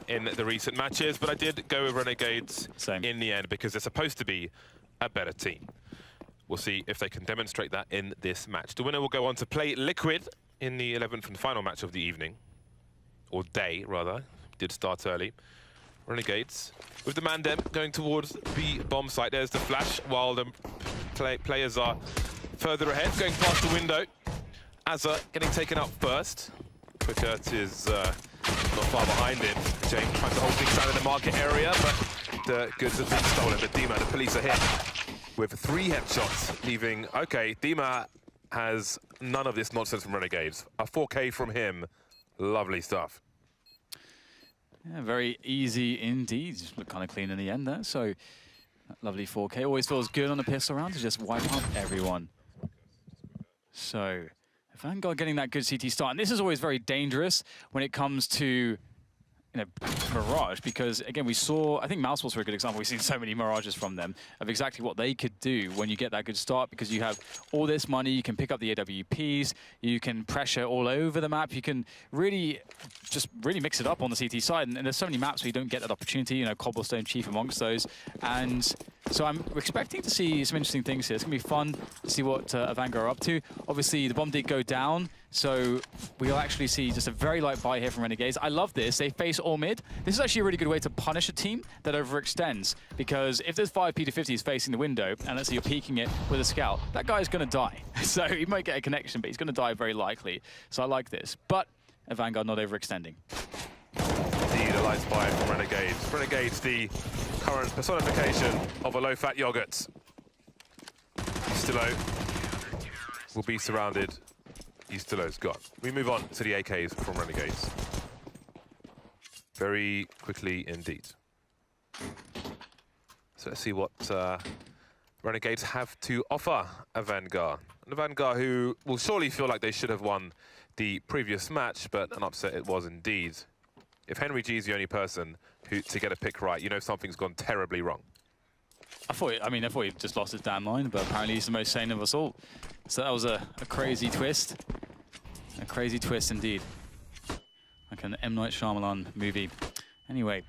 in the recent matches, but I did go with Renegades in the end because they're supposed to be a better team. We'll see if they can demonstrate that in this match. The winner will go on to play Liquid in the 11th and final match of the evening, or day rather. Did start early. Renegades with the Mandem going towards the bomb site. There's the flash while the players are further ahead, going past the window. Azza getting taken out first. Quickert is not far behind him. James trying to hold things down in the market area, but the goods have been stolen. But Dima, the police are hit with 3 headshots, leaving... Okay, Dima has none of this nonsense from Renegades. A 4K from him. Lovely stuff. Yeah, very easy indeed. Just looked kind of clean in the end there. So, lovely 4K. Always feels good on a pistol round to just wipe out everyone. So, AVANGAR getting that good CT start. And this is always very dangerous when it comes to Mirage, because again, we saw, I think Mouseball's for a good example. We've seen so many Mirages from them of exactly what they could do when you get that good start, because you have all this money, you can pick up the AWPs, you can pressure all over the map, you can really mix it up on the CT side. And there's so many maps where you don't get that opportunity, Cobblestone chief amongst those. And so I'm expecting to see some interesting things here. It's going to be fun to see what AVANGAR are up to. Obviously, the bomb did go down, so we'll actually see just a very light buy here from Renegades. I love this. They face all mid. This is actually a really good way to punish a team that overextends, because if there's 5 P250s facing the window, and let's say you're peeking it with a scout, that guy's going to die. So he might get a connection, but he's going to die very likely. So I like this. But AVANGAR not overextending. Indeed, a light buy from Renegades. Renegades, the current personification of a low-fat yogurt. Stillo will be surrounded. Stillo's gone. We move on to the AKs from Renegades. Very quickly indeed. So let's see what Renegades have to offer AVANGAR. An AVANGAR who will surely feel like they should have won the previous match, but an upset it was indeed. If Henry G is the only person to get a pick right, you know something's gone terribly wrong. I thought he just lost his damn mind, but apparently he's the most sane of us all. So that was a crazy twist. A crazy twist indeed. Like an M. Night Shyamalan movie. Anyway,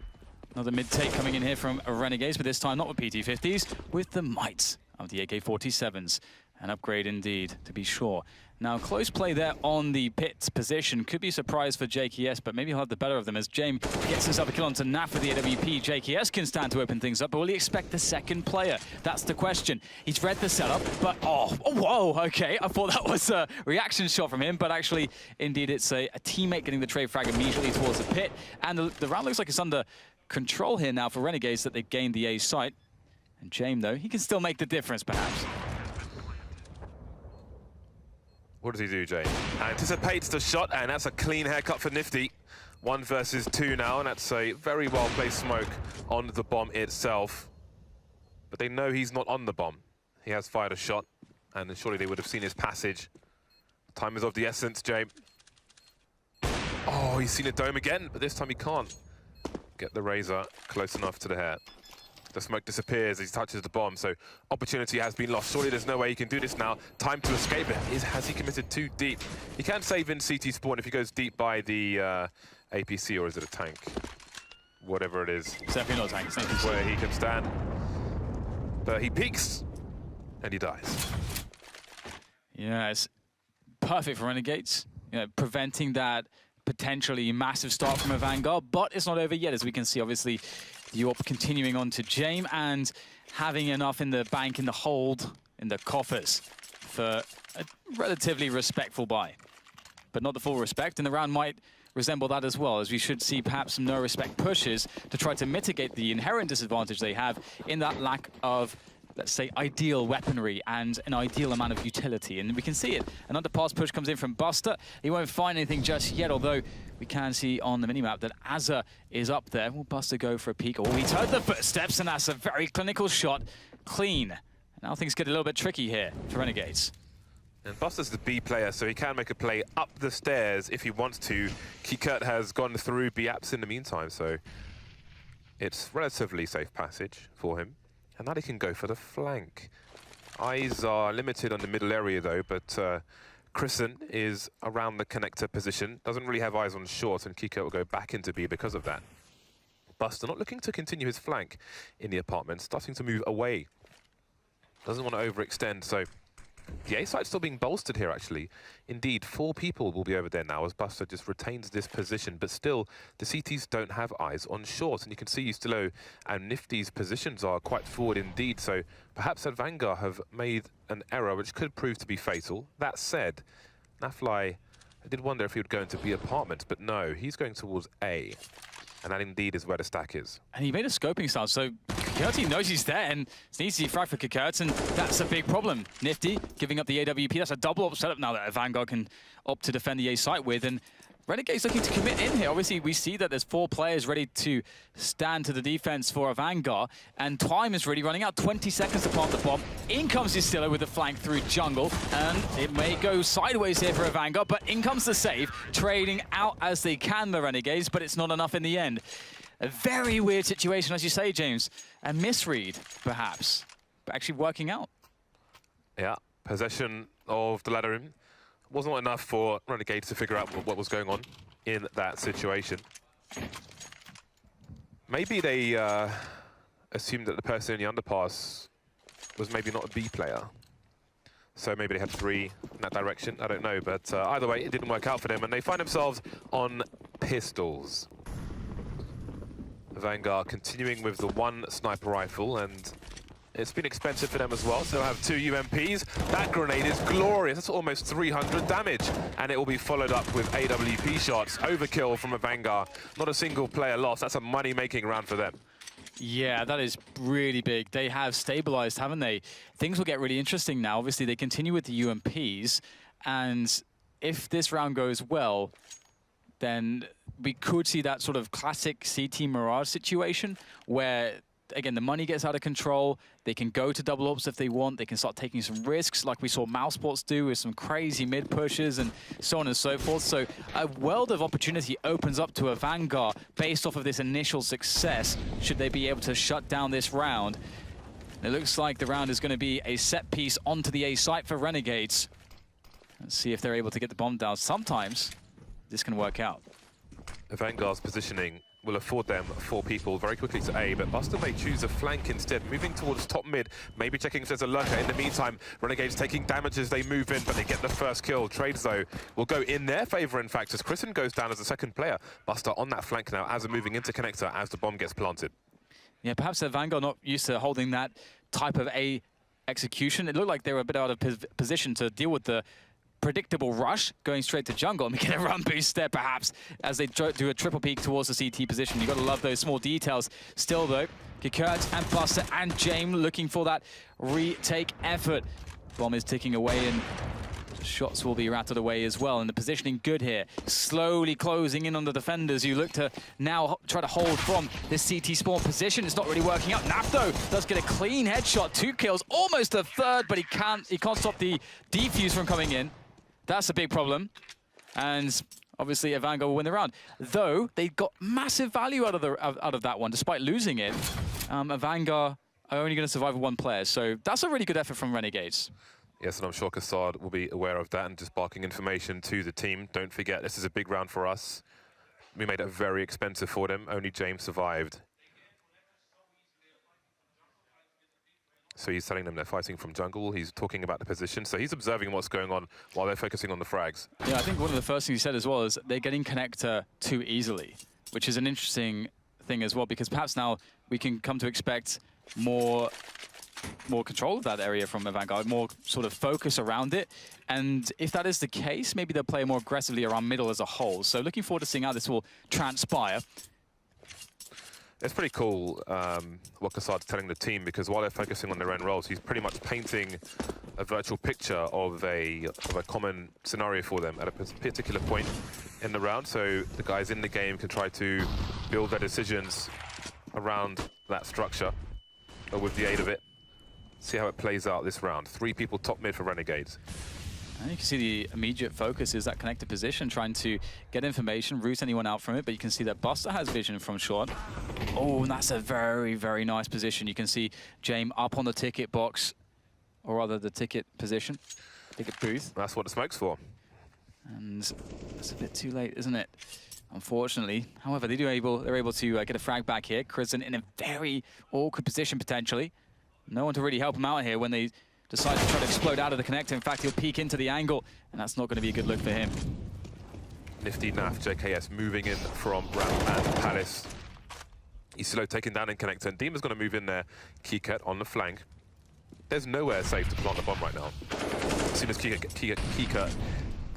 another mid-take coming in here from Renegades, but this time not with PT-50s, with the might of the AK-47s. An upgrade indeed, to be sure. Now, close play there on the pit position. Could be a surprise for JKS, but maybe he'll have the better of them as James gets himself a kill onto Naf with the AWP. JKS can stand to open things up, but will he expect the second player? That's the question. He's read the setup, but oh whoa, okay. I thought that was a reaction shot from him, but actually, indeed, it's a teammate getting the trade frag immediately towards the pit. And the round looks like it's under control here now for Renegades, that they've gained the A site. And James, though, he can still make the difference, perhaps. What does he do, Jay? Anticipates the shot, and that's a clean haircut for Nifty. 1 versus 2 now, and that's a very well-placed smoke on the bomb itself. But they know he's not on the bomb. He has fired a shot, and surely they would have seen his passage. Time is of the essence, Jay. Oh, he's seen a dome again, but this time he can't get the razor close enough to the hair. The smoke disappears as he touches the bomb, so opportunity has been lost. Surely there's no way he can do this now. Time to escape it. Has he committed too deep? He can save in CT spawn if he goes deep by the APC, or is it a tank? Whatever it is. It's definitely not a tank. It's where he can stand. But he peeks, and he dies. Yeah, it's perfect for Renegades. Preventing that potentially massive start from AVANGAR, but it's not over yet, as we can see, obviously. The AWP continuing on to James and having enough in the bank, in the hold, in the coffers for a relatively respectful buy. But not the full respect, and the round might resemble that as well, as we should see perhaps some no-respect pushes to try to mitigate the inherent disadvantage they have in that lack of, let's say, ideal weaponry and an ideal amount of utility. And we can see it. An underpass push comes in from Buster. He won't find anything just yet, although we can see on the minimap that Azza is up there. Will Buster go for a peek? Oh, he's heard the footsteps, and that's a very clinical shot. Clean. And now things get a little bit tricky here for Renegades. And Buster's the B player, so he can make a play up the stairs if he wants to. Quickert has gone through B-apps in the meantime, so it's relatively safe passage for him. And now he can go for the flank. Eyes are limited on the middle area, though, but Chrisen is around the connector position. Doesn't really have eyes on short, and Quickert will go back into B because of that. Buster not looking to continue his flank in the apartment, starting to move away. Doesn't want to overextend, so the A site's still being bolstered here, actually. Indeed, 4 people will be over there now as Buster just retains this position, but still, the CTs don't have eyes on short, and you can see Ustilo and Nifty's positions are quite forward indeed, so perhaps AVANGAR have made an error which could prove to be fatal. That said, Nafly, I did wonder if he would go into B apartment, but no, he's going towards A. And that indeed is where the stack is. And he made a scoping start, so Kikert knows he's there, and it's an easy frag for Kikert, and that's a big problem. Nifty giving up the AWP. That's a double up setup now that AVANGAR can opt to defend the A site with, and Renegades looking to commit in here. Obviously, we see that there's 4 players ready to stand to the defense for AVANGAR, and time is really running out. 20 seconds to plant the bomb. In comes Ustilo with the flank through jungle, and it may go sideways here for AVANGAR, but in comes the save, trading out as they can, the Renegades, but it's not enough in the end. A very weird situation, as you say, James. A misread, perhaps, but actually working out. Yeah, possession of the ladder room wasn't enough for Renegades to figure out what was going on in that situation. Maybe they assumed that the person in the underpass was maybe not a B player. So maybe they had 3 in that direction, I don't know. But either way, it didn't work out for them, and they find themselves on pistols. AVANGAR continuing with the 1 sniper rifle, and it's been expensive for them as well, so they'll have 2 UMPs. That grenade is glorious. That's almost 300 damage. And it will be followed up with AWP shots. Overkill from AVANGAR. Not a single player lost. That's a money-making round for them. Yeah, that is really big. They have stabilized, haven't they? Things will get really interesting now. Obviously, they continue with the UMPs. And if this round goes well, then we could see that sort of classic CT Mirage situation where, again, the money gets out of control. They can go to double ups if they want. They can start taking some risks like we saw Mousesports do with some crazy mid pushes and so on and so forth. So a world of opportunity opens up to AVANGAR based off of this initial success, should they be able to shut down this round. It looks like the round is going to be a set piece onto the A site for Renegades. Let's see if they're able to get the bomb down. Sometimes this can work out. AVANGAR's positioning will afford them 4 people very quickly to A, but Buster may choose a flank instead, moving towards top mid, maybe checking if there's a lurker. In the meantime, Renegades taking damage as they move in, but they get the first kill. Trades, though, will go in their favor, in fact, as Chrisen goes down as the 2nd player. Buster on that flank now as they're moving into connector as the bomb gets planted. Yeah, perhaps AVANGAR not used to holding that type of A execution. It looked like they were a bit out of position to deal with the predictable rush, going straight to jungle, and we get a run boost there, perhaps, as they do a triple peek towards the CT position. You've got to love those small details. Still, though, Kikert and Buster and James looking for that retake effort. Bomb is ticking away, and shots will be rattled away as well, and the positioning good here. Slowly closing in on the defenders. You look to now try to hold from this CT spawn position. It's not really working out. Naf, though, does get a clean headshot. 2 kills, almost a 3rd, but he can't stop the defuse from coming in. That's a big problem, and obviously AVANGAR will win the round. Though they got massive value out of that one, despite losing it. AVANGAR are only going to survive with 1 player, so that's a really good effort from Renegades. Yes, and I'm sure Kassad will be aware of that and just barking information to the team. Don't forget, this is a big round for us. We made it very expensive for them. Only James survived. So he's telling them they're fighting from jungle. He's talking about the position. So he's observing what's going on while they're focusing on the frags. Yeah, I think one of the first things he said as well is they're getting connector too easily, which is an interesting thing as well, because perhaps now we can come to expect more control of that area from AVANGAR, more sort of focus around it. And if that is the case, maybe they'll play more aggressively around middle as a whole. So looking forward to seeing how this will transpire. It's pretty cool what Kassad's telling the team, because while they're focusing on their own roles, he's pretty much painting a virtual picture of a common scenario for them at a particular point in the round. So the guys in the game can try to build their decisions around that structure with the aid of it. See how it plays out this round. 3 people top mid for Renegades. And you can see the immediate focus is that connected position, trying to get information, root anyone out from it, but you can see that Buster has vision from short. Oh, and that's a very, very nice position. You can see James up on the ticket box, or rather the ticket position, ticket booth. That's what the smoke's for. And it's a bit too late, isn't it? unfortunately. However, they're able to get a frag back here. Kristen in a very awkward position, potentially. No one to really help him out here when they decide to try to explode out of the connector. In fact, he'll peek into the angle, and that's not going to be a good look for him. Nifty Naf, JKS moving in from Ram and Palace. Isilo taken down in connector, and Dima's going to move in there. Kikat on the flank. There's nowhere safe to plant the bomb right now. As soon as Kikat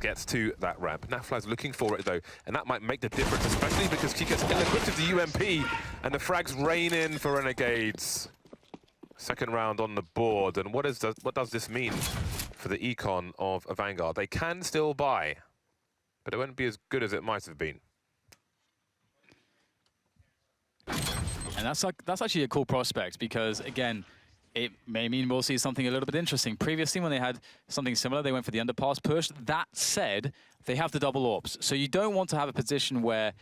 gets to that ramp. Nafly's looking for it though, and that might make the difference, especially because Kikat's ill-equipped with the UMP, and the frags rain in for Renegades. Second round on the board, and what does this mean for the econ of AVANGAR? They can still buy, but it won't be as good as it might have been. And that's actually a cool prospect, because again, it may mean we'll see something a little bit interesting. Previously, when they had something similar, they went for the underpass push. That said, they have the double orbs. So you don't want to have a position where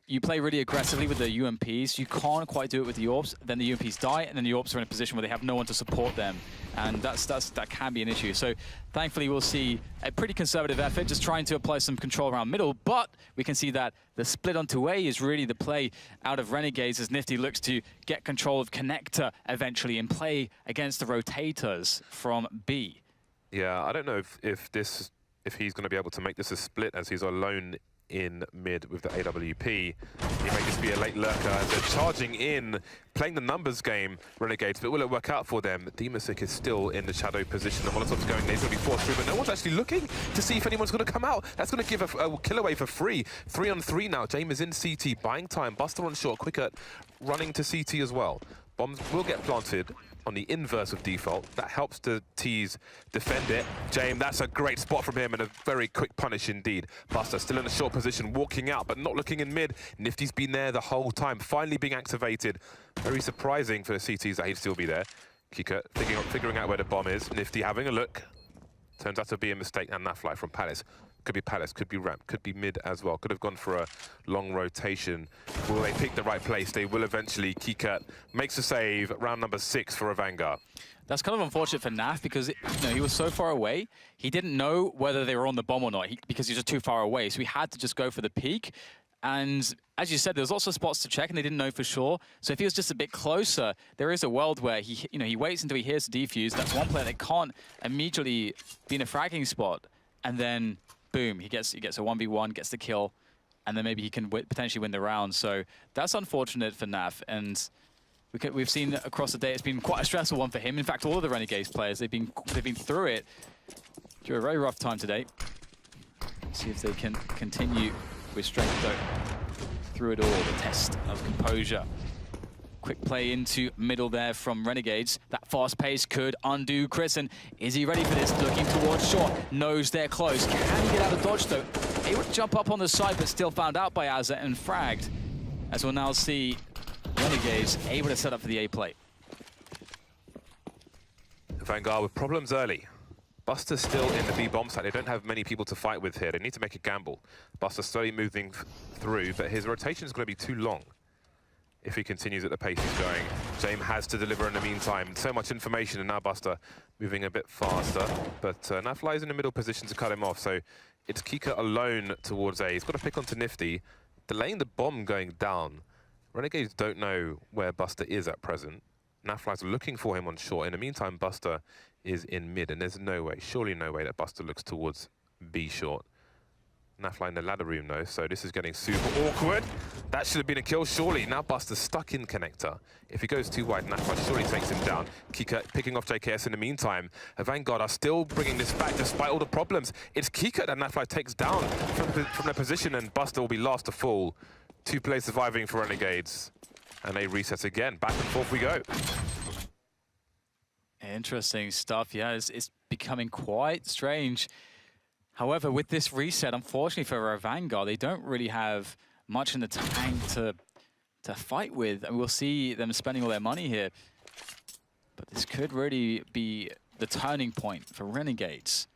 you play really aggressively with the UMPs. You can't quite do it with the orbs. Then the UMPs die, and then the orbs are in a position where they have no one to support them. And that can be an issue. So thankfully, we'll see a pretty conservative effort, just trying to apply some control around middle. But we can see that the split onto A is really the play out of Renegades, as Nifty looks to get control of connector eventually and play against the rotators from B. Yeah, I don't know if he's going to be able to make this a split, as he's alone in mid with the AWP. He may just be a late lurker as they're charging in, playing the numbers game, Renegades, but will it work out for them? Demasik is still in the shadow position. The Molotov's going, he's going to be forced through, but no one's actually looking to see if anyone's going to come out. That's going to give a kill away for free. 3-on-3 now. James is in CT, buying time. Buster on short, Quicker running to CT as well. Bombs will get planted on the inverse of default. That helps the T's defend it. James, that's a great spot from him and a very quick punish indeed. Buster still in a short position, walking out, but not looking in mid. Nifty's been there the whole time, finally being activated. Very surprising for the CTs that he'd still be there. Kika figuring out where the bomb is. Nifty having a look. Turns out to be a mistake, and Nafly from Palace. Could be Palace, could be ramp, could be mid as well. Could have gone for a long rotation. Will they pick the right place? They will eventually. Kikat makes a save, round number 6 for AVANGAR. That's kind of unfortunate for Naf, because he was so far away. He didn't know whether they were on the bomb or not, because he's just too far away. So he had to just go for the peak. And as you said, there's also spots to check, and they didn't know for sure. So if he was just a bit closer, there is a world where he waits until he hears the defuse. That's one player that can't immediately be in a fragging spot, and then boom, he gets a 1v1, gets the kill, and then maybe he can potentially win the round. So that's unfortunate for Naf, and we've seen across the day it's been quite a stressful one for him. In fact, all of the Renegades players, they've been through it through a very rough time today. See if they can continue with strength though through it all. The test of composure. Quick play into middle there from Renegades. That fast pace could undo Chris, and is he ready for this? Looking towards short, knows they're close. Can he get out of dodge though? He would jump up on the side, but still found out by Azza and fragged. As we'll now see Renegades able to set up for the A play. AVANGAR with problems early. Buster's still in the B bomb site. They don't have many people to fight with here. They need to make a gamble. Buster's slowly moving through, but his rotation is going to be too long if he continues at the pace he's going. James has to deliver in the meantime. So much information, and now Buster moving a bit faster. But Nafly is in the middle position to cut him off, so it's Kika alone towards A. He's got to pick onto Nifty, delaying the bomb going down. Renegades don't know where Buster is at present. Nafly's looking for him on short. In the meantime, Buster is in mid, and there's no way, surely no way, that Buster looks towards B short. Nafly in the ladder room though, so this is getting super awkward. That should have been a kill, surely. Now Buster's stuck in connector. If he goes too wide, Nafly surely takes him down. Kika picking off JKS in the meantime. AVANGAR are still bringing this back despite all the problems. It's Kika that Nafly takes down from their position, and Buster will be last to fall. 2 players surviving for Renegades. And they reset again. Back and forth we go. Interesting stuff. Yeah, it's becoming quite strange. However, with this reset, unfortunately for AVANGAR, they don't really have much in the tank to fight with. And we'll see them spending all their money here. But this could really be the turning point for Renegades.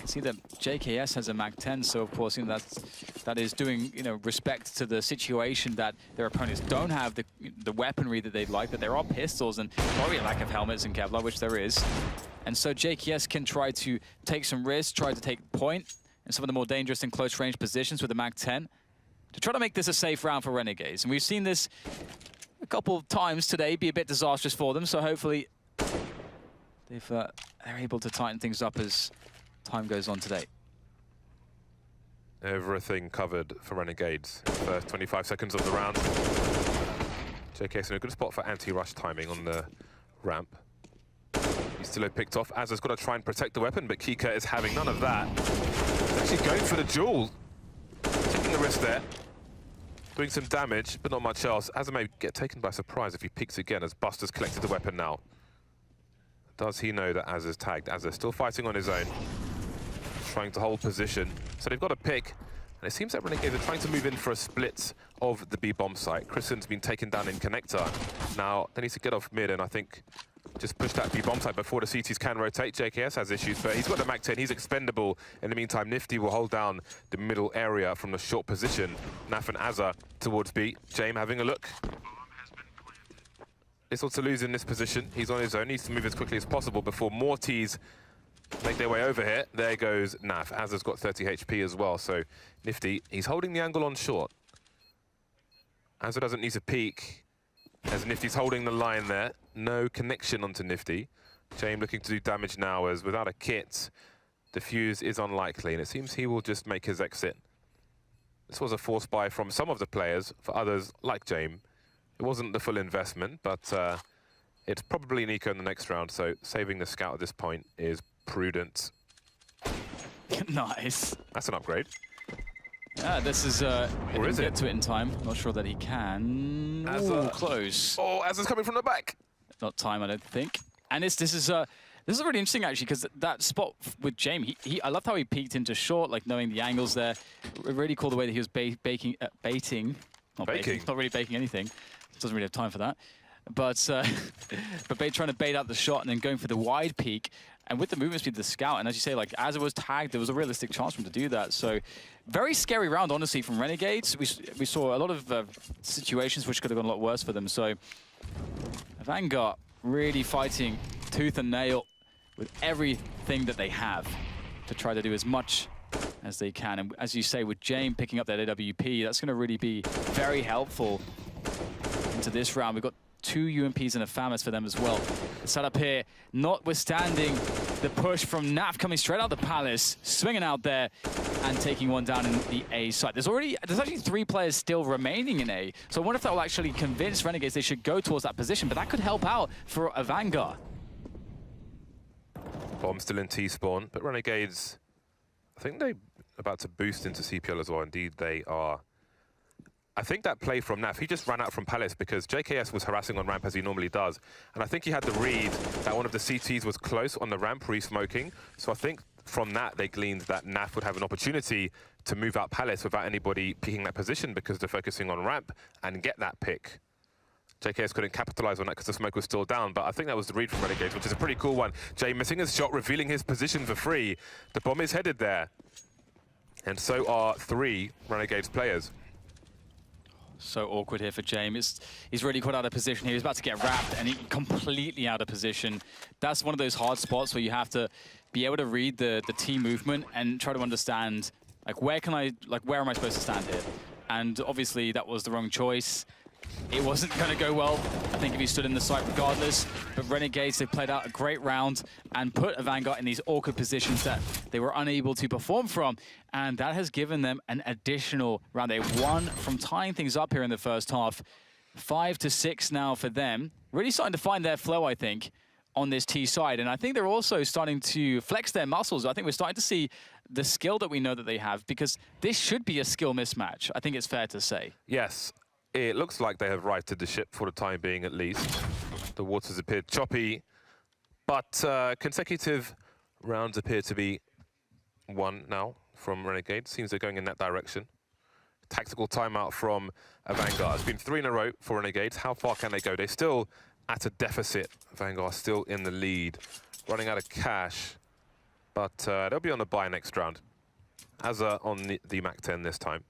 See that JKS has a MAC-10, so of course that is doing respect to the situation that their opponents don't have the weaponry that they'd like, but there are pistols and probably a lack of helmets in Kevlar, which there is. And so JKS can try to take some risks, try to take point, in some of the more dangerous and close-range positions with the MAC-10 to try to make this a safe round for Renegades. And we've seen this a couple of times today be a bit disastrous for them, so hopefully they're able to tighten things up as time goes on today. Everything covered for Renegades. First 25 seconds of the round. JKS in a good spot for anti-rush timing on the ramp. He's still picked off. Azza's got to try and protect the weapon, but Kika is having none of that. He's actually going for the duel. Taking the risk there. Doing some damage, but not much else. Azza may get taken by surprise if he peeks again, as Buster's collected the weapon now. Does he know that Azza's tagged? Azza still fighting on his own. Trying to hold position. So they've got a pick. And it seems that Renegades are trying to move in for a split of the B-bomb site. Christen's been taken down in connector. Now, they need to get off mid, and I think just push that B-bomb site before the CTs can rotate. JKS has issues, but he's got the MAC-10. He's expendable. In the meantime, Nifty will hold down the middle area from the short position. Naf and Azza towards B. James having a look. Little to lose in this position. He's on his own. Needs to move as quickly as possible before more Ts make their way over here. There goes Naf. Azza's got 30 HP as well, so Nifty, he's holding the angle on short. Azza doesn't need to peek, as Nifty's holding the line there. No connection onto Nifty. James looking to do damage now, as without a kit, the fuse is unlikely, and it seems he will just make his exit. This was a force buy from some of the players. For others, like James, it wasn't the full investment, but it's probably Nico in the next round, so saving the scout at this point is prudent. Nice. That's an upgrade. Yeah, this is... or is it? Get to it in time. Not sure that he can. Ooh, close. Oh, Azza's coming from the back. Not time, I don't think. And this is really interesting, actually, because that spot with James, I loved how he peeked into short, like knowing the angles there. Really cool the way that he was baiting. Not really baking anything. Doesn't really have time for that. But trying to bait out the shot and then going for the wide peek. And with the movement speed of the scout, and as you say, like as it was tagged, there was a realistic chance for him to do that. So very scary round, honestly, from Renegades. We saw a lot of situations which could have gone a lot worse for them. So AVANGAR really fighting tooth and nail with everything that they have to try to do as much as they can. And as you say, with James picking up that AWP, that's going to really be very helpful into this round. We've got 2 UMPs and a FAMAS for them as well. The setup here, notwithstanding the push from Naf coming straight out the Palace, swinging out there and taking one down in the A site. There's actually 3 players still remaining in A, so I wonder if that will actually convince Renegades they should go towards that position, but that could help out for AVANGAR. Bomb still in T-spawn, but Renegades, I think they're about to boost into CPL as well. Indeed, they are. I think that play from Naf, he just ran out from Palace because JKS was harassing on ramp as he normally does. And I think he had the read that one of the CTs was close on the ramp, re-smoking. So I think from that, they gleaned that Naf would have an opportunity to move out Palace without anybody picking that position because they're focusing on ramp and get that pick. JKS couldn't capitalize on that because the smoke was still down, but I think that was the read from Renegades, which is a pretty cool one. Jay missing his shot, revealing his position for free. The bomb is headed there. And so are 3 Renegades players. So awkward here for James. He's really got out of position here. He's about to get wrapped and he's completely out of position. That's one of those hard spots where you have to be able to read the team movement and try to understand, like, where am I supposed to stand here? And obviously that was the wrong choice. It wasn't going to go well, I think, if he stood in the site regardless. But Renegades, they played out a great round and put AVANGAR in these awkward positions that they were unable to perform from. And that has given them an additional round. They won from tying things up here in the first half. 5-6 now for them. Really starting to find their flow, I think, on this T side. And I think they're also starting to flex their muscles. I think we're starting to see the skill that we know that they have, because this should be a skill mismatch, I think it's fair to say. Yes. It looks like they have righted the ship for the time being, at least. The waters appeared choppy, but consecutive rounds appear to be won now from Renegades. Seems they're going in that direction. Tactical timeout from AVANGAR. It's been 3 in a row for Renegades. How far can they go? They're still at a deficit. AVANGAR still in the lead, running out of cash, but they'll be on the bye next round. Azza on the MAC-10 this time.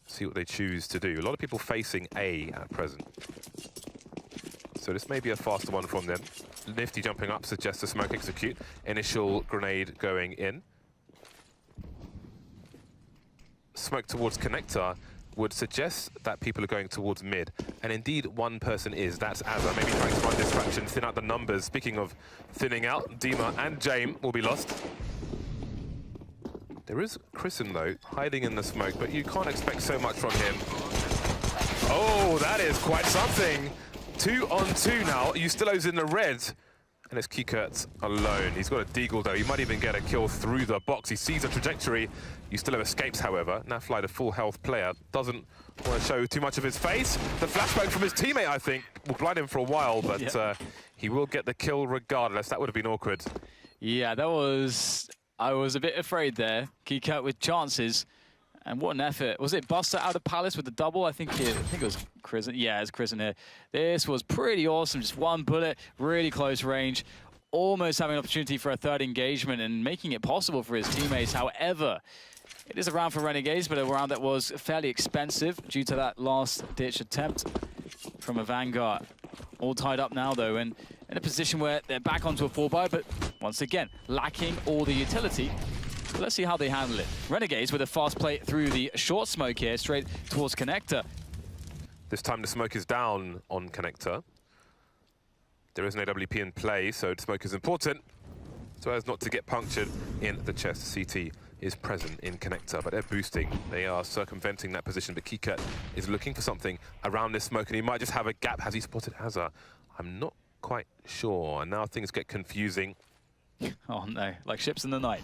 See what they choose to do. A lot of people facing A at present. So this may be a faster one from them. Nifty jumping up suggests a smoke execute. Initial grenade going in. smoke towards connector would suggest that people are going towards mid. And indeed, one person is. That's Azza. Maybe trying to run distraction, thin out the numbers. Speaking of thinning out, Dima and James will be lost. There is Chrisen, though, hiding in the smoke, but you can't expect so much from him. Oh, that is quite something. 2 on 2 now. Yustilo's in the red. And it's Kikert alone. He's got a deagle, though. He might even get a kill through the box. He sees a trajectory. Yustilo escapes, however. Nafly, the full health player, doesn't want to show too much of his face. The flashback from his teammate, I think, will blind him for a while, but he will get the kill regardless. That would have been awkward. Yeah, that was... I was a bit afraid there. Kikert with chances. And what an effort. Was it Buster out of Palace with the double? I think it was Chrisen. Yeah, it's Chrisen here. This was pretty awesome. Just one bullet, really close range. Almost having an opportunity for a third engagement and making it possible for his teammates. However, it is a round for Renegades, but a round that was fairly expensive due to that last-ditch attempt from AVANGAR. All tied up now, though, and in a position where they're back onto a 4-buy, but once again, lacking all the utility. Let's see how they handle it. Renegades with a fast play through the short smoke here, straight towards connector. This time the smoke is down on connector. There is an AWP in play, so the smoke is important, so as not to get punctured in the chest. CT is present in connector, but they're boosting. They are circumventing that position, but Kikert is looking for something around this smoke, and he might just have a gap. Has he spotted Azza? I'm not quite sure, and now things get confusing. Oh no, like ships in the night.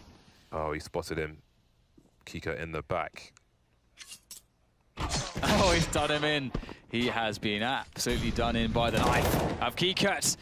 Oh, he spotted him. Kikert in the back. Oh, he's done him in. He has been absolutely done in by the knife of Kikert.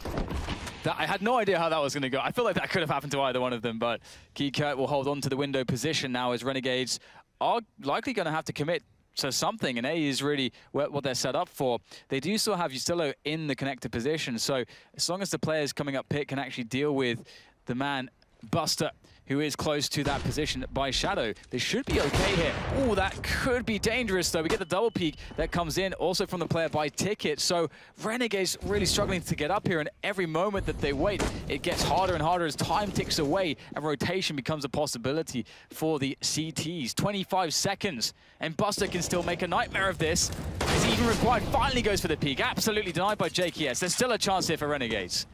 I had no idea how that was going to go. I feel like that could have happened to either one of them, but Kikert will hold on to the window position now as Renegades are likely going to have to commit to something, and A is really what they're set up for. They do still have Yustilo in the connector position, so as long as the players coming up pick can actually deal with the man Buster, who is close to that position by Shadow, they should be okay here. Oh, that could be dangerous, though. We get the double peek that comes in, also from the player by Ticket. So Renegades really struggling to get up here, and every moment that they wait, it gets harder and harder as time ticks away, and rotation becomes a possibility for the CTs. 25 seconds, and Buster can still make a nightmare of this. Is he even required? Finally goes for the peek. Absolutely denied by JKS. There's still a chance here for Renegades.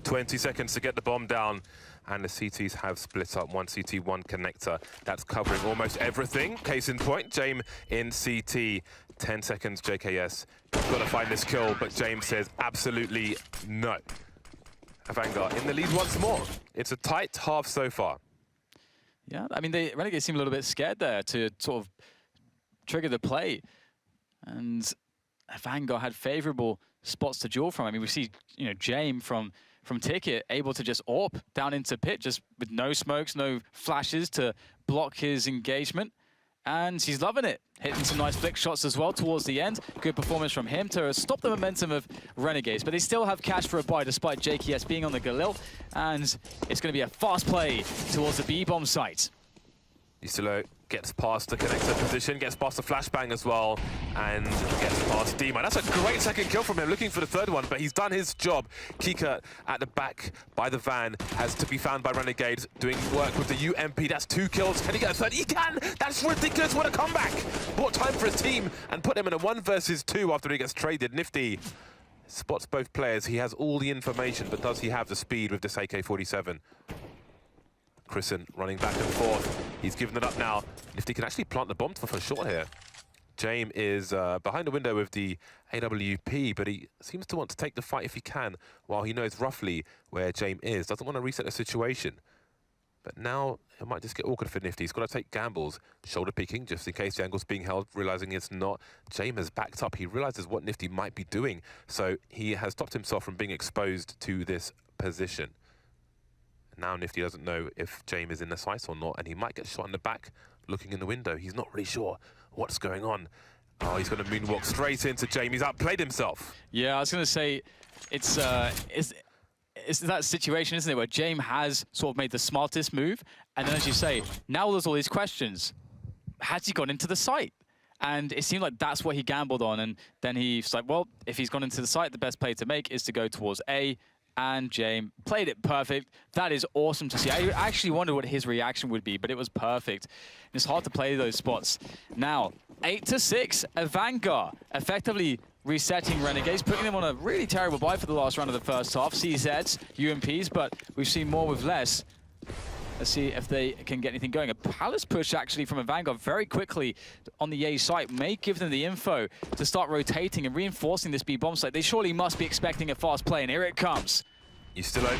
20 seconds to get the bomb down. And the CTs have split up, 1 CT, 1 connector. That's covering almost everything. Case in point, James in CT. 10 seconds, JKS. Got to find this kill, but James says absolutely no. AVANGAR in the lead once more. It's a tight half so far. Yeah, I mean, Renegades seem a little bit scared there to sort of trigger the play. And AVANGAR had favorable spots to duel from. I mean, we see, you know, James from Ticket able to just AWP down into pit, just with no smokes, no flashes to block his engagement. And he's loving it. Hitting some nice flick shots as well towards the end. Good performance from him to stop the momentum of Renegades. But they still have cash for a buy despite JKS being on the Galil. And it's going to be a fast play towards the B-bomb site. Yustilo gets past the connector position, gets past the flashbang as well, and gets past Dima. That's a great second kill from him, looking for the third one, but he's done his job. Kikert at the back by the van has to be found by Renegades, doing work with the UMP. That's 2 kills. Can he get a third? He can! That's ridiculous. What a comeback! Bought time for his team and put him in a 1 versus 2 after he gets traded. Nifty spots both players. He has all the information, but does he have the speed with this AK-47? Chrisen running back and forth. He's given it up now. Nifty can actually plant the bomb for sure here. James is behind the window with the AWP, but he seems to want to take the fight if he can, while he knows roughly where James is. Doesn't want to reset the situation. But now it might just get awkward for Nifty. He's got to take gambles. Shoulder peeking, just in case the angle's being held, realizing it's not. James has backed up. He realizes what Nifty might be doing, so he has stopped himself from being exposed to this position. Now Nifty doesn't know if James is in the sights or not, and he might get shot in the back looking in the window. He's not really sure what's going on. Oh, he's going to moonwalk straight into James. He's outplayed himself. Yeah, I was going to say, it's that situation, isn't it, where James has sort of made the smartest move, and then as you say, now there's all these questions. Has he gone into the site? And it seemed like that's what he gambled on, and then he's like, well, if he's gone into the site, the best play to make is to go towards A, And James played it perfect. That is awesome to see. I actually wondered what his reaction would be, but it was perfect. It's hard to play those spots. Now, 8-6, AVANGAR effectively resetting Renegades, putting them on a really terrible bye for the last round of the first half. CZs, UMPs, but we've seen more with less. Let's see if they can get anything going. A palace push, actually, from AVANGAR very quickly on the A site may give them the info to start rotating and reinforcing this B bomb site. They surely must be expecting a fast play, and here it comes. Yustillo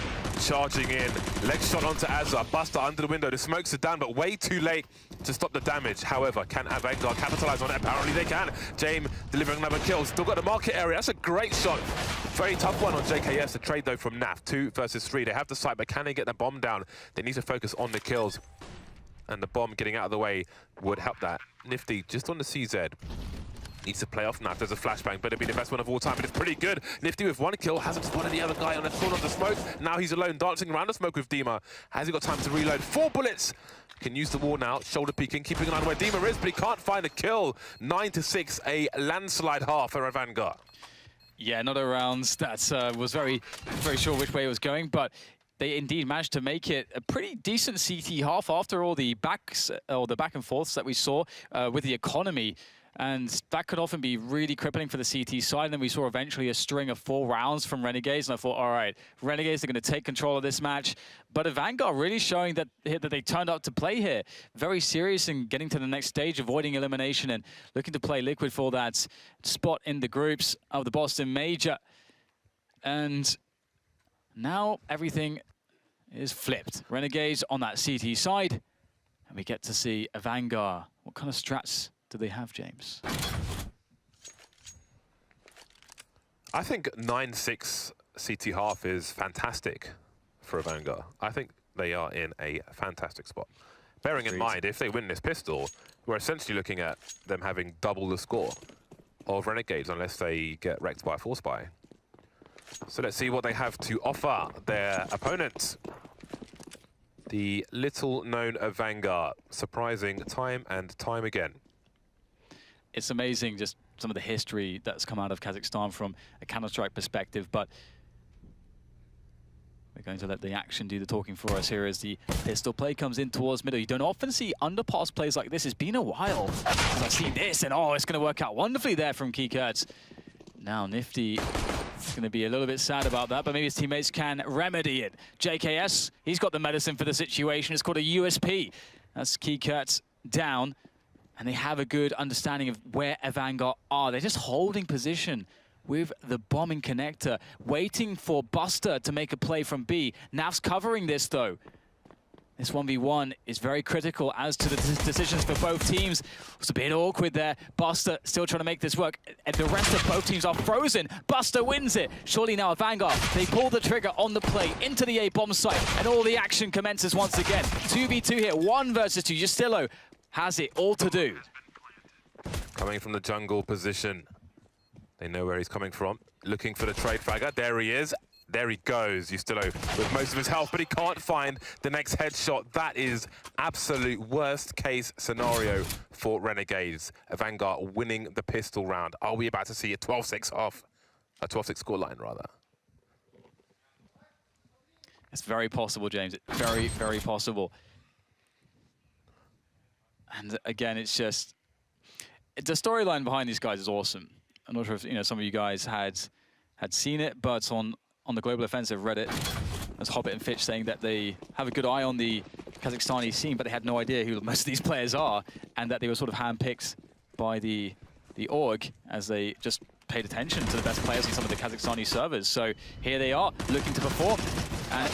charging in. Leg shot onto Azza. Buster under the window. The smokes are down, but way too late to stop the damage. However, can AVANGAR capitalize on it? Apparently they can. James delivering another kill. Still got the market area. That's a great shot. Very tough one on JKS. The trade, though, from NAF. 2 versus 3. They have the site, but can they get the bomb down? They need to focus on the kills. And the bomb getting out of the way would help that. Nifty just on the CZ. Needs to play off NAF. There's a flashbang. Better be the best one of all time, but it's pretty good. Nifty with 1 kill. Hasn't spotted the other guy on the corner of the smoke. Now he's alone, dancing around the smoke with Dima. Has he got time to reload? 4 bullets. Can use the wall now. Shoulder peeking, keeping an eye on where Dima is, but he can't find a kill. 9-6, a landslide half for AVANGAR. Yeah, not a round that was very sure which way it was going, but they indeed managed to make it a pretty decent CT half after all the backs or the back and forths that we saw with the economy. And that could often be really crippling for the CT side. And then we saw eventually a string of 4 rounds from Renegades. And I thought, all right, Renegades are going to take control of this match. But AVANGAR really showing that they turned up to play here. Very serious in getting to the next stage, avoiding elimination and looking to play Liquid for that spot in the groups of the Boston Major. And now everything is flipped. Renegades on that CT side. And we get to see AVANGAR. What kind of strats do they have, James? I think 9-6 CT half is fantastic for AVANGAR. I think they are in a fantastic spot. Bearing in mind, if they win this pistol, we're essentially looking at them having double the score of Renegades unless they get wrecked by a force buy. So let's see what they have to offer their opponents. The little-known AVANGAR, surprising time and time again. It's amazing just some of the history that's come out of Kazakhstan from a Counter-Strike perspective, but we're going to let the action do the talking for us here as the pistol play comes in towards middle. You don't often see underpass plays like this. It's been a while since I've seen this, and oh, it's going to work out wonderfully there from Keykurtz. Now Nifty is going to be a little bit sad about that, but maybe his teammates can remedy it. JKS, he's got the medicine for the situation. It's called a USP. That's Keykurtz down. And they have a good understanding of where AVANGAR are. They're just holding position with the bombing connector, waiting for Buster to make a play from B. Nav's covering this, though. This 1v1 is very critical as to the decisions for both teams. It's a bit awkward there. Buster still trying to make this work. And the rest of both teams are frozen. Buster wins it. Surely now AVANGAR, they pull the trigger on the play into the A bomb site, and all the action commences once again. 2v2 here, 1 versus 2. Yustillo has it all to do. Coming from the jungle position. They know where he's coming from. Looking for the trade fragger. There he is. There he goes. Yustillo with most of his health, but he can't find the next headshot. That is absolute worst case scenario for Renegades. AVANGAR winning the pistol round. Are we about to see a 12-6 off? A 12-6 scoreline, rather. It's very possible, James. It's very, very possible. And again, it's just the storyline behind these guys is awesome. I'm not sure if some of you guys had seen it, but on the Global Offensive Reddit, there's Hobbit and Fitch saying that they have a good eye on the Kazakhstani scene, but they had no idea who most of these players are, and that they were sort of handpicked by the org as they just paid attention to the best players on some of the Kazakhstani servers. So here they are, looking to perform, and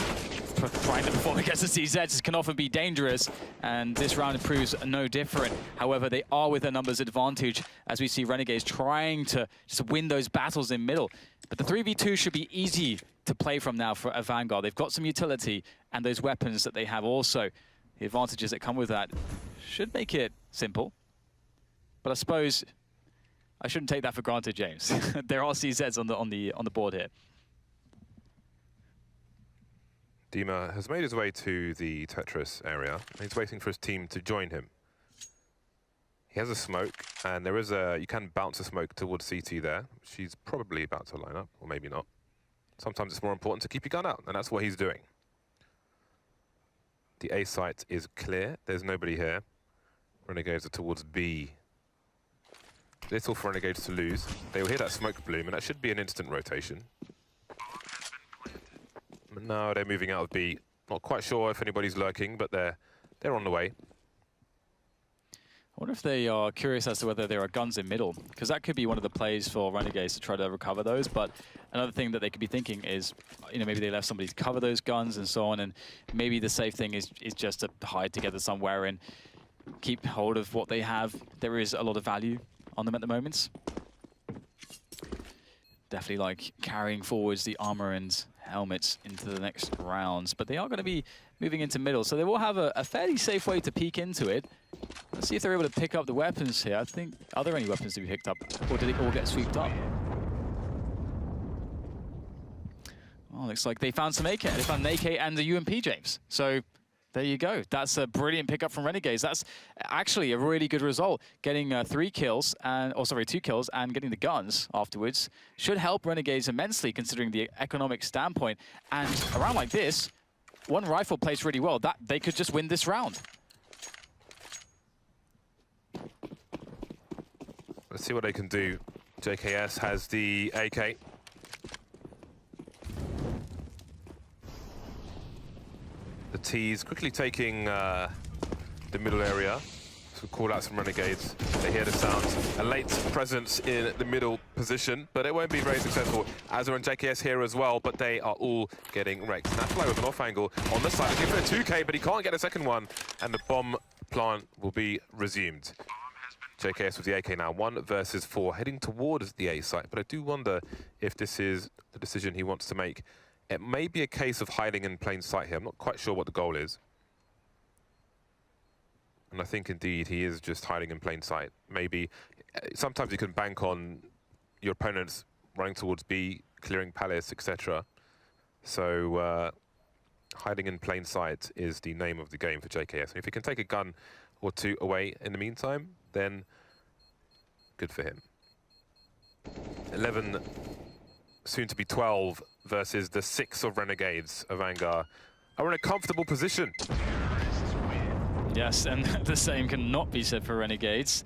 trying to perform against the CZs can often be dangerous, and this round proves no different. However, they are with a numbers advantage as we see Renegades trying to just win those battles in middle. But the 3v2 should be easy to play from now for AVANGAR. They've got some utility, and those weapons that they have also, the advantages that come with that, should make it simple. But I suppose I shouldn't take that for granted, James. There are CZs on the board here. Dima has made his way to the Tetris area. He's waiting for his team to join him. He has a smoke, and you can bounce a smoke towards CT there. She's probably about to line up, or maybe not. sometimes it's more important to keep your gun out, and that's what he's doing. The A site is clear. There's nobody here. Renegades are towards B. Little for Renegades to lose. They will hear that smoke bloom, and that should be an instant rotation. No, they're moving out of B. Not quite sure if anybody's lurking, but they're on the way. I wonder if they are curious as to whether there are guns in middle, because that could be one of the plays for Renegades to try to recover those. But another thing that they could be thinking is, maybe they left somebody to cover those guns and so on, and maybe the safe thing is just to hide together somewhere and keep hold of what they have. There is a lot of value on them at the moment. Definitely like carrying forwards the armor and helmets into the next rounds, but they are going to be moving into middle, so they will have a fairly safe way to peek into it. Let's see if they're able to pick up the weapons here. I think, are there any weapons to be picked up, or did it all get swept up? Well, looks like they found some AK. They found an AK and a UMP, James. So there you go. That's a brilliant pickup from Renegades. That's actually a really good result. Getting 2 kills and getting the guns afterwards should help Renegades immensely, considering the economic standpoint. And a round like this, one rifle plays really well. That they could just win this round. Let's see what they can do. JKS has the AK. The T's quickly taking the middle area. So call out some Renegades. They hear the sounds. A late presence in the middle position, but it won't be very successful. Azure and JKS here as well, but they are all getting wrecked. Snapfly with an off angle on the side. Looking for a 2K, but he can't get a second one. And the bomb plant will be resumed. JKS with the AK now, 1 versus 4, heading towards the A site. But I do wonder if this is the decision he wants to make. It may be a case of hiding in plain sight here. I'm not quite sure what the goal is. And I think, indeed, he is just hiding in plain sight. Maybe sometimes you can bank on your opponents running towards B, clearing Palace, etc. So hiding in plain sight is the name of the game for JKS. And if he can take a gun or 2 away in the meantime, then good for him. 11, soon to be 12, versus the 6 of Renegades. AVANGAR are in a comfortable position. Yes, and the same cannot be said for Renegades.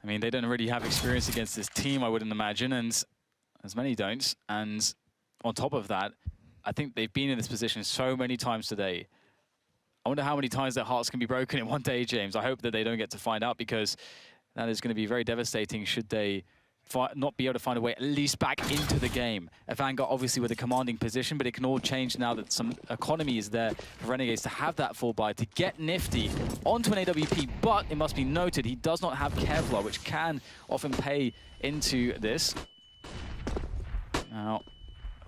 I mean, they don't really have experience against this team, I wouldn't imagine, and as many don't. And on top of that, I think they've been in this position so many times today. I wonder how many times their hearts can be broken in one day, James. I hope that they don't get to find out, because that is going to be very devastating should they not be able to find a way at least back into the game. AVANGAR obviously with a commanding position, but it can all change now that some economy is there for Renegades to have that full buy, to get nifty onto an AWP. But it must be noted, he does not have Kevlar, which can often pay into this. Now,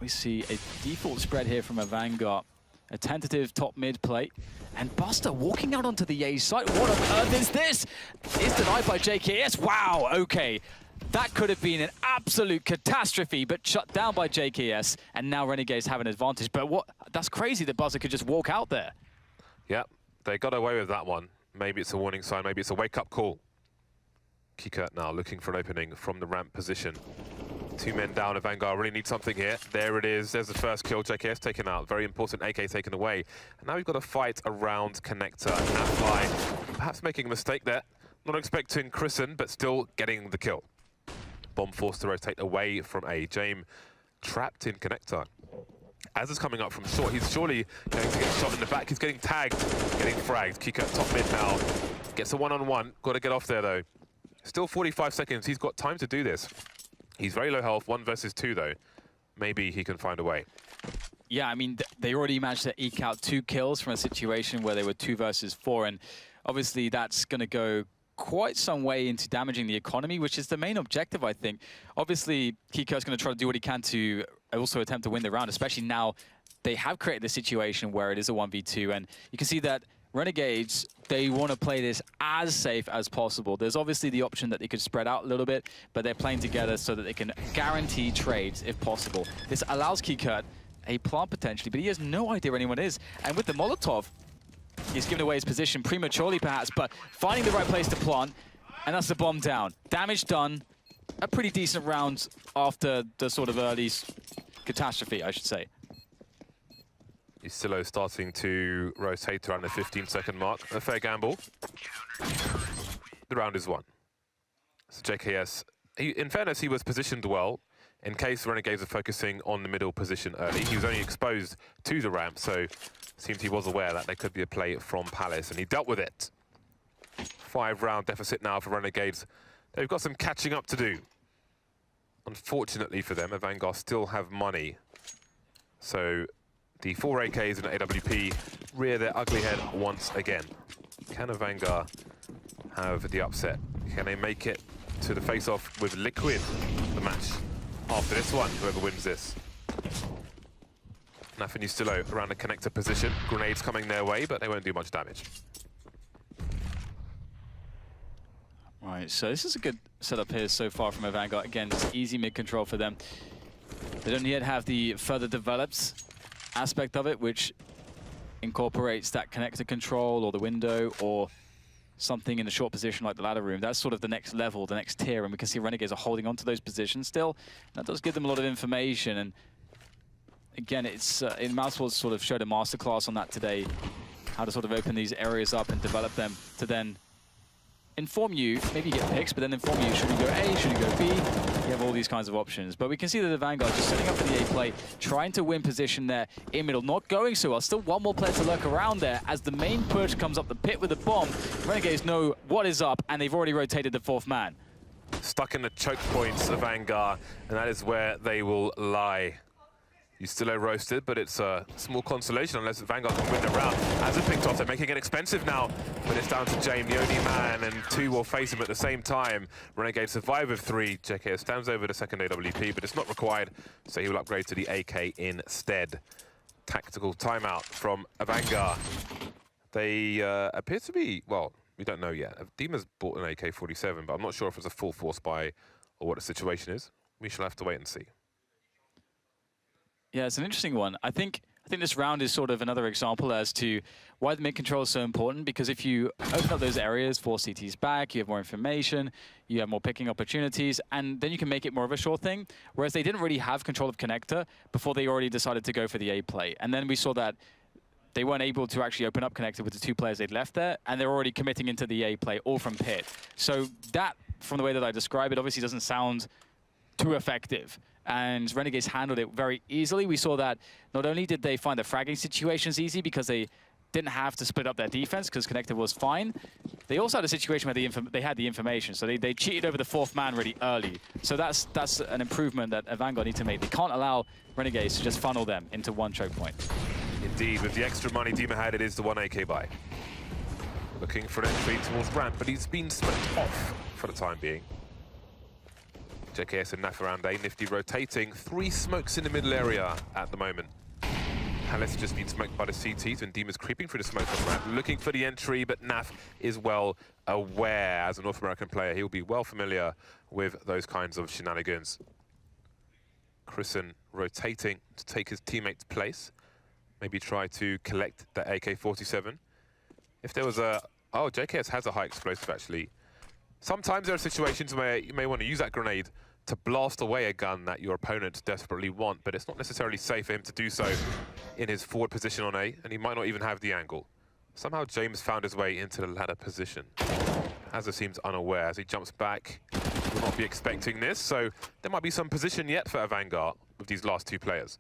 we see a default spread here from AVANGAR. A tentative top mid play. And Buster walking out onto the A site. What on earth is this? It's denied by JKS. Wow, okay. That could have been an absolute catastrophe, but shut down by JKS. And now Renegades have an advantage. But what? That's crazy that Buster could just walk out there. Yeah, they got away with that one. Maybe it's a warning sign, maybe it's a wake-up call. Kikert now looking for an opening from the ramp position. 2 men down, AVANGAR really need something here. There it is, there's the first kill, JKS taken out. Very important, AK taken away. And now we've got a fight around Connector. Snapfly perhaps making a mistake there. Not expecting Chrisen, but still getting the kill. Bomb forced to rotate away from A. James trapped in Connector. As is coming up from short, he's surely going to get shot in the back. He's getting tagged, getting fragged. Kikert top mid now. Gets a one-on-one. Got to get off there, though. Still 45 seconds. He's got time to do this. He's very low health, 1 versus 2 though. Maybe he can find a way. Yeah, I mean, they already managed to eke out 2 kills from a situation where they were 2 versus 4, and obviously that's going to go quite some way into damaging the economy, which is the main objective, I think. Obviously, Kiker's going to try to do what he can to also attempt to win the round, especially now they have created a situation where it is a 1v2, and you can see that Renegades, they want to play this as safe as possible. There's obviously the option that they could spread out a little bit, but they're playing together so that they can guarantee trades if possible. This allows Kikert a plant potentially, but he has no idea where anyone is. And with the Molotov, he's given away his position prematurely perhaps, but finding the right place to plant, and that's the bomb down. Damage done. A pretty decent round after the sort of early catastrophe, I should say. Istillo starting to rotate around the 15-second mark. A fair gamble. The round is won. So JKS, in fairness, he was positioned well in case Renegades are focusing on the middle position early. He was only exposed to the ramp, so it seems he was aware that there could be a play from Palace, and he dealt with it. 5-round deficit now for Renegades. They've got some catching up to do. Unfortunately for them, AVANGAR still have money. So the 4 AKs and AWP rear their ugly head once again. Can AVANGAR have the upset? Can they make it to the face-off with Liquid, the match after this one, whoever wins this? Naf and Istillo around the connector position. Grenades coming their way, but they won't do much damage. Right, so this is a good setup here so far from AVANGAR. Again, it's easy mid-control for them. They don't yet have the further developed aspect of it, which incorporates that connector control or the window or something in the short position like the ladder room. That's sort of the next level, the next tier, and we can see Renegades are holding on to those positions still. That does give them a lot of information, and again, it's Mousewalls sort of showed a masterclass on that today, how to sort of open these areas up and develop them to then inform you, maybe you get picks, but then inform you, should you go A, should you go B? You have all these kinds of options. But we can see that the AVANGAR just setting up for the A play, trying to win position there in middle, not going so well. Still one more player to lurk around there as the main push comes up the pit with the bomb. Renegades know what is up, and they've already rotated the 4th man. Stuck in the choke points of AVANGAR, and that is where they will lie. Istillo roasted, but it's a small consolation unless AVANGAR can win the round. As it picked off, they're making it expensive now, but it's down to James, the only man, and 2 will face him at the same time. Renegade survive with 3. JKS stands over the second AWP, but it's not required, so he will upgrade to the AK instead. Tactical timeout from AVANGAR. They appear to be, well, we don't know yet. Dima's bought an AK-47, but I'm not sure if it's a full force buy or what the situation is. We shall have to wait and see. Yeah, it's an interesting one. I think this round is sort of another example as to why the mid-control is so important, because if you open up those areas, force CTs back, you have more information, you have more picking opportunities, and then you can make it more of a sure thing, whereas they didn't really have control of connector before they already decided to go for the A play. And then we saw that they weren't able to actually open up connector with the 2 players they'd left there, and they're already committing into the A play, all from pit. So that, from the way that I describe it, obviously doesn't sound too effective. And Renegades handled it very easily. We saw that not only did they find the fragging situations easy because they didn't have to split up their defense because connector was fine, they also had a situation where they had the information. So they cheated over the 4th man really early. So that's an improvement that AVANGAR need to make. They can't allow Renegades to just funnel them into one choke point. Indeed, with the extra money Dima had, it is the 1 AK buy. Looking for an entry towards ramp, but he's been smoked off for the time being. JKS and Naf around A, Nifty rotating. 3 smokes in the middle area at the moment. Palace has just been smoked by the CTs, and Dima's creeping through the smoke on the ramp, looking for the entry, but Naf is well aware. As a North American player, he'll be well familiar with those kinds of shenanigans. Chrisen rotating to take his teammate's place. Maybe try to collect that AK-47. If there was a... Oh, JKS has a high explosive, actually. Sometimes there are situations where you may want to use that grenade to blast away a gun that your opponents desperately want, but it's not necessarily safe for him to do so in his forward position on A, and he might not even have the angle. Somehow James found his way into the ladder position. Hazza seems unaware as he jumps back. Will not be expecting this, so there might be some position yet for AVANGAR with these last 2 players.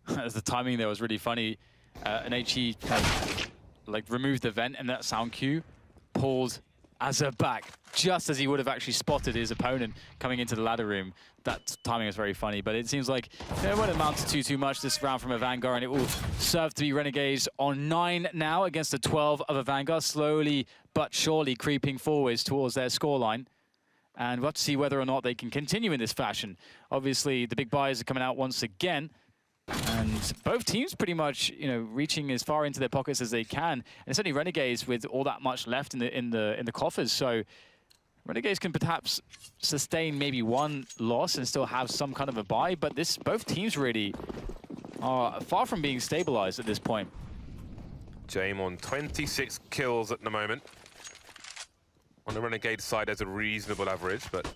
As the timing there was really funny. An HE like removed the vent and that sound cue, pulled Azza back just as he would have actually spotted his opponent coming into the ladder room. That timing is very funny, but it seems like it won't amount to too much this round from AVANGAR, and it will serve to be Renegades on 9 now against the 12 of AVANGAR, slowly but surely creeping forwards towards their scoreline. And we'll have to see whether or not they can continue in this fashion. Obviously, the big buys are coming out once again. And both teams pretty much, you know, reaching as far into their pockets as they can. And it's only Renegades with all that much left in the coffers. So Renegades can perhaps sustain maybe 1 loss and still have some kind of a buy. But both teams really are far from being stabilized at this point. James on 26 kills at the moment. On the Renegade side, there's a reasonable average, but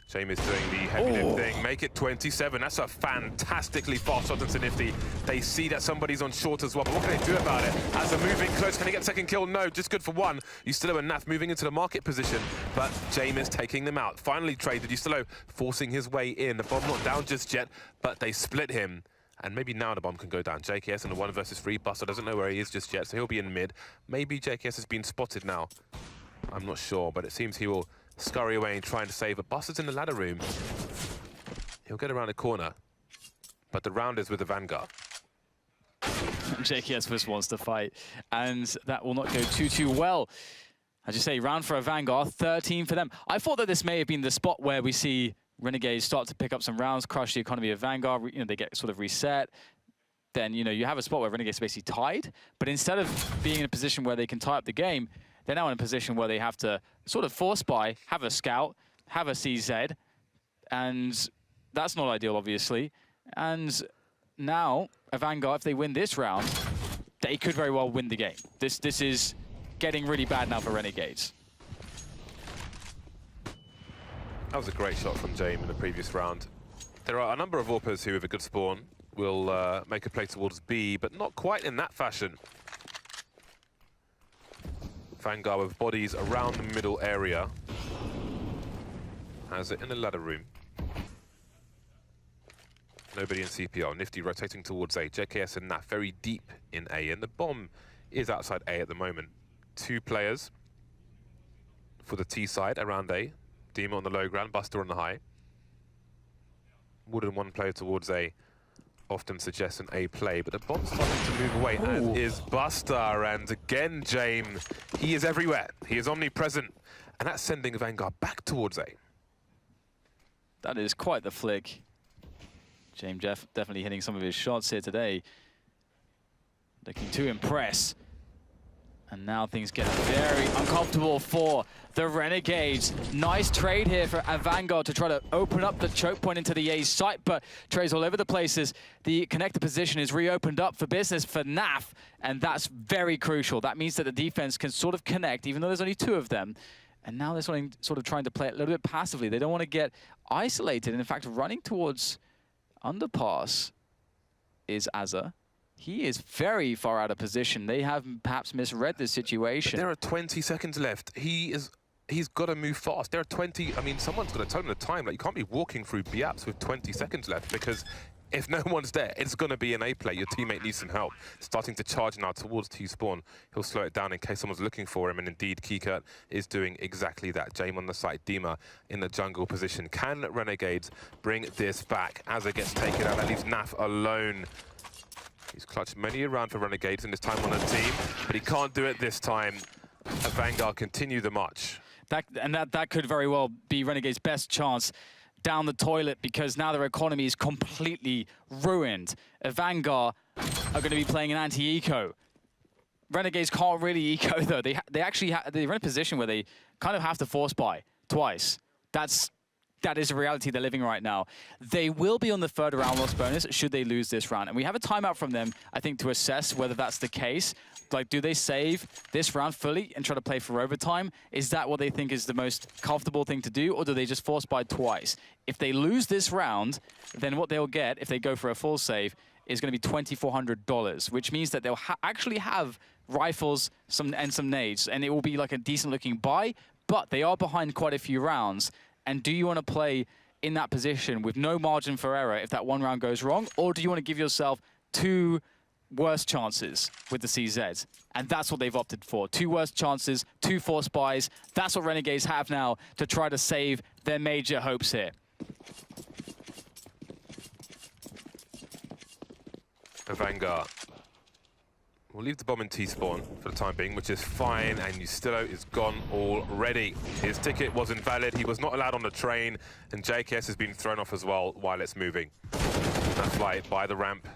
James is doing the heavy lifting. Make it 27. That's a fantastically fast shot into Nifty. They see that somebody's on short as well, but what can they do about it? As they're moving close, can he get the second kill? No, just good for one. Yustilo and Naf moving into the market position, but James is taking them out. Finally traded. Yustilo forcing his way in. The bomb not down just yet, but they split him. And maybe now the bomb can go down. JKS in the 1 versus 3. Buster doesn't know where he is just yet, so he'll be in mid. Maybe JKS has been spotted now. I'm not sure, but it seems he will scurry away and trying to save. But Buster's in the ladder room. He'll get around the corner, but the round is with the Vanguard. JKS just wants to fight, and that will not go too well. As you say, round for a Vanguard, 13 for them. I thought that this may have been the spot where we see Renegades start to pick up some rounds, crush the economy of Vanguard. You know, they get sort of reset. Then, you know, you have a spot where Renegades are basically tied. But instead of being in a position where they can tie up the game, they're now in a position where they have to sort of force buy, have a scout, have a CZ, and that's not ideal, obviously. And now, a Vanguard, if they win this round, they could very well win the game. This is getting really bad now for Renegades. That was a great shot from James in the previous round. There are a number of AWPers who, with a good spawn, will make a play towards B, but not quite in that fashion. Vanguard with bodies around the middle area. Has it in the ladder room. Nobody in CPR. Nifty rotating towards A. JKS and Naf very deep in A, and the bomb is outside A at the moment. 2 players for the T side around A. Dima on the low ground, Buster on the high. More than 1 player towards A often suggests an A play, but the bomb's starting to move away, as is Buster. And again, James, he is everywhere. He is omnipresent, and that's sending Vanguard back towards A. That is quite the flick. James definitely hitting some of his shots here today. Looking to impress. And now things get very uncomfortable for the Renegades. Nice trade here for AVANGAR to try to open up the choke point into the A site, but trades all over the places. The connector position is reopened up for business for Naf, and that's very crucial. That means that the defense can sort of connect, even though there's only 2 of them. And now they're sort of trying to play it a little bit passively. They don't want to get isolated. And in fact, running towards underpass is Azza. He is very far out of position. They have perhaps misread this situation. But there are 20 seconds left. He's got to move fast. There are 20, I mean, someone's got to tell him the time. Like, you can't be walking through B-apps with 20 seconds left, because if no one's there, it's going to be an A play. Your teammate needs some help. Starting to charge now towards T-spawn. He'll slow it down in case someone's looking for him, and indeed, Kikert is doing exactly that. James on the side, Dima in the jungle position. Can Renegades bring this back? Azza gets taken out. That leaves Naf alone. He's clutched many a round for Renegades in his time on the team, but he can't do it this time. Vanguard continue the march. That could very well be Renegades' best chance down the toilet, because now their economy is completely ruined. Vanguard are going to be playing an anti-eco. Renegades can't really eco though. They're in a position where they kind of have to force buy twice. That is a reality they're living right now. They will be on the 3rd round loss bonus should they lose this round. And we have a timeout from them, I think, to assess whether that's the case. Like, do they save this round fully and try to play for overtime? Is that what they think is the most comfortable thing to do? Or do they just force buy twice? If they lose this round, then what they'll get, if they go for a full save, is going to be $2,400, which means that they'll actually have rifles and some nades. And it will be like a decent looking buy, but they are behind quite a few rounds. And do you want to play in that position with no margin for error if that 1 round goes wrong? Or do you want to give yourself 2 worse chances with the CZs? And that's what they've opted for. 2 worse chances, 2 force buys. That's what Renegades have now to try to save their major hopes here. Vanguard we'll leave the bomb in T-spawn for the time being, which is fine, and Yustilo is gone already. His ticket was invalid. He was not allowed on the train, and JKS has been thrown off as well while it's moving. That flight by the ramp,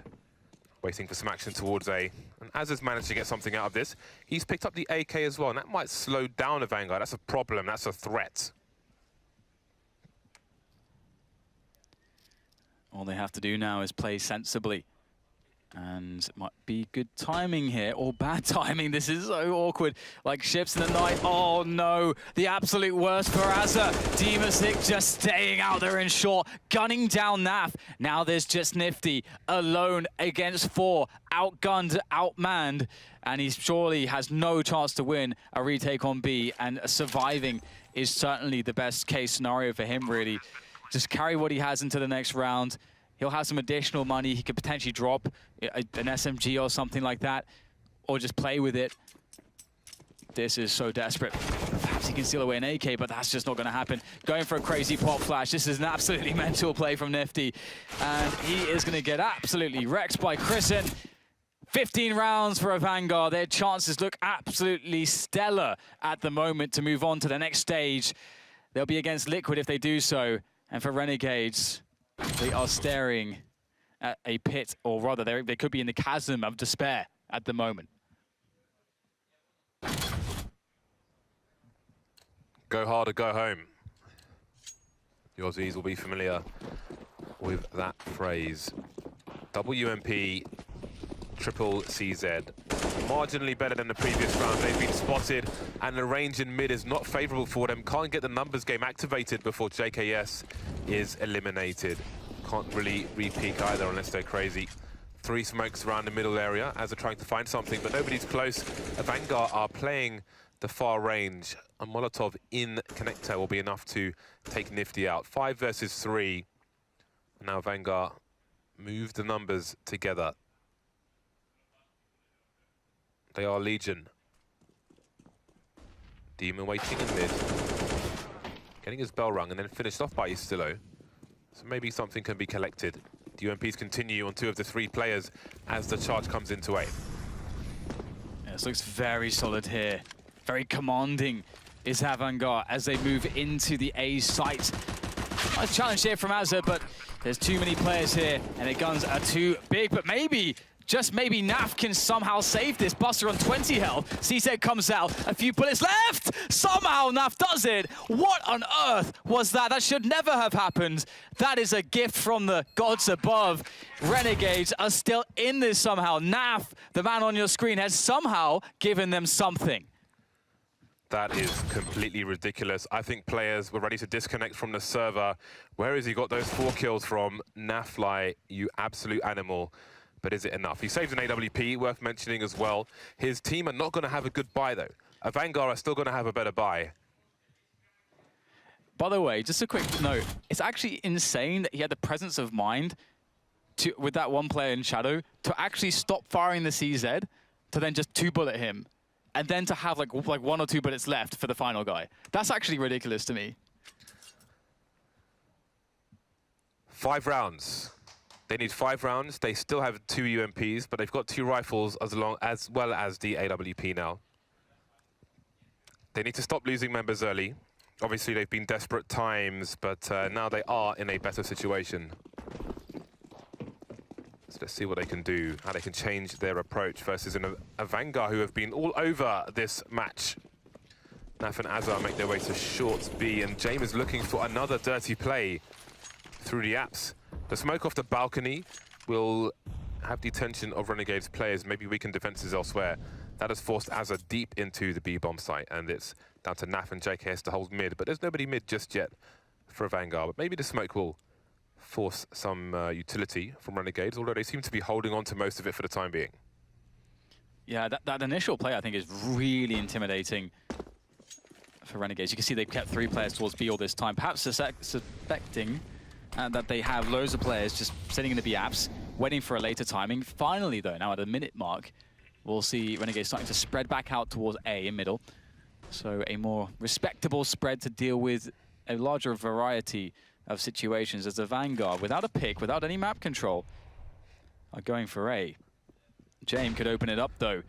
waiting for some action towards A. And Azza's managed to get something out of this. He's picked up the AK as well, and that might slow down a Vanguard. That's a problem. That's a threat. All they have to do now is play sensibly. And might be good timing here, or bad timing. This is so awkward. Like ships in the night. Oh no, the absolute worst for Azza. Demasic just staying out there in short, gunning down Naf. Now there's just Nifty, alone against 4, outgunned, outmanned, and he surely has no chance to win a retake on B, and surviving is certainly the best case scenario for him, really. Just carry what he has into the next round. He'll have some additional money. He could potentially drop an SMG or something like that, or just play with it. This is so desperate. Perhaps he can steal away an AK, but that's just not going to happen. Going for a crazy pop flash. This is an absolutely mental play from Nifty. And he is going to get absolutely wrecked by Chrisen. 15 rounds for AVANGAR. Their chances look absolutely stellar at the moment to move on to the next stage. They'll be against Liquid if they do so. And for Renegades, they are staring at a pit, or rather, they could be in the chasm of despair at the moment. Go hard or go home. The Aussies will be familiar with that phrase. WMP, triple CZ. Marginally better than the previous round. They've been spotted, and the range in mid is not favorable for them. Can't get the numbers game activated before JKS is eliminated. Can't really re-peek either unless they're crazy. 3 smokes around the middle area as they're trying to find something, but nobody's close. AVANGAR are playing the far range. A Molotov in connector will be enough to take Nifty out. 5 versus 3. Now AVANGAR move the numbers together. They are Legion. Demon waiting in mid. Getting his bell rung and then finished off by Istillo. So maybe something can be collected. The UMPs continue on 2 of the 3 players as the charge comes into A. Yeah, this looks very solid here. Very commanding is AVANGAR as they move into the A site. Nice challenge here from Azza, but there's too many players here and the guns are too big, but maybe, just maybe Naf can somehow save this. Buster on 20 health. CZ comes out. A few bullets left. Somehow Naf does it. What on earth was that? That should never have happened. That is a gift from the gods above. Renegades are still in this somehow. Naf, the man on your screen, has somehow given them something. That is completely ridiculous. I think players were ready to disconnect from the server. Where has he got those 4 kills from? Nafly, you absolute animal. But is it enough? He saved an AWP, worth mentioning as well. His team are not going to have a good buy, though. AVANGAR are still going to have a better buy. By the way, just a quick note. It's actually insane that he had the presence of mind to, with that one player in Shadow, to actually stop firing the CZ, to then just 2-bullet him, and then to have like 1 or 2 bullets left for the final guy. That's actually ridiculous to me. 5 rounds. They need 5 rounds. They still have 2 UMPs, but they've got 2 rifles as well as the AWP now. They need to stop losing members early. Obviously, they've been desperate times, but now they are in a better situation. So let's see what they can do, how they can change their approach versus an AVANGAR who have been all over this match. Naf and Azar make their way to short B, and James is looking for another dirty play through the apps. The smoke off the balcony will have the attention of Renegades players. Maybe weaken defenses elsewhere. That has forced Azza deep into the B-bomb site, and it's down to Naf and JKS to hold mid. But there's nobody mid just yet for AVANGAR. But maybe the smoke will force some utility from Renegades, although they seem to be holding on to most of it for the time being. Yeah, that initial play, I think, is really intimidating for Renegades. You can see they've kept 3 players towards B all this time, perhaps suspecting that they have loads of players just sitting in the B apps, waiting for a later timing. Finally, though, now at the minute mark, we'll see Renegades starting to spread back out towards A in middle. So a more respectable spread to deal with a larger variety of situations as the AVANGAR, without a pick, without any map control, are going for A. James could open it up, though.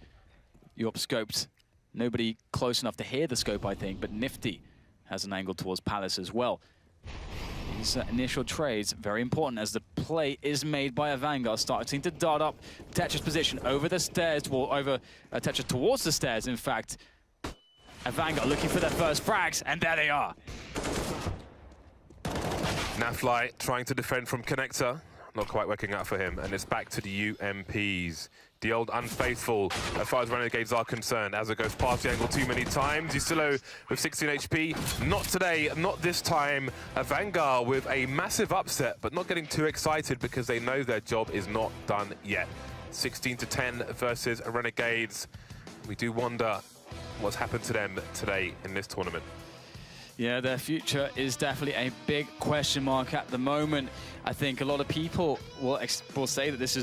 Yorp scoped. Nobody close enough to hear the scope, I think, but Nifty has an angle towards Palace as well. These initial trades, very important as the play is made by AVANGAR, starting to dart up Tetra's position over the stairs, over Tetra towards the stairs, in fact. AVANGAR looking for their first frags, and there they are. Nafly trying to defend from connector. not quite working out for him, and it's back to the UMPs. The old unfaithful, as far as Renegades are concerned. As it goes past the angle too many times. Yusilo with 16 HP. Not today, not this time. AVANGAR with a massive upset, but not getting too excited because they know their job is not done yet. 16-10 versus Renegades. We do wonder what's happened to them today in this tournament. Yeah, their future is definitely a big question mark at the moment. I think a lot of people will say that this is a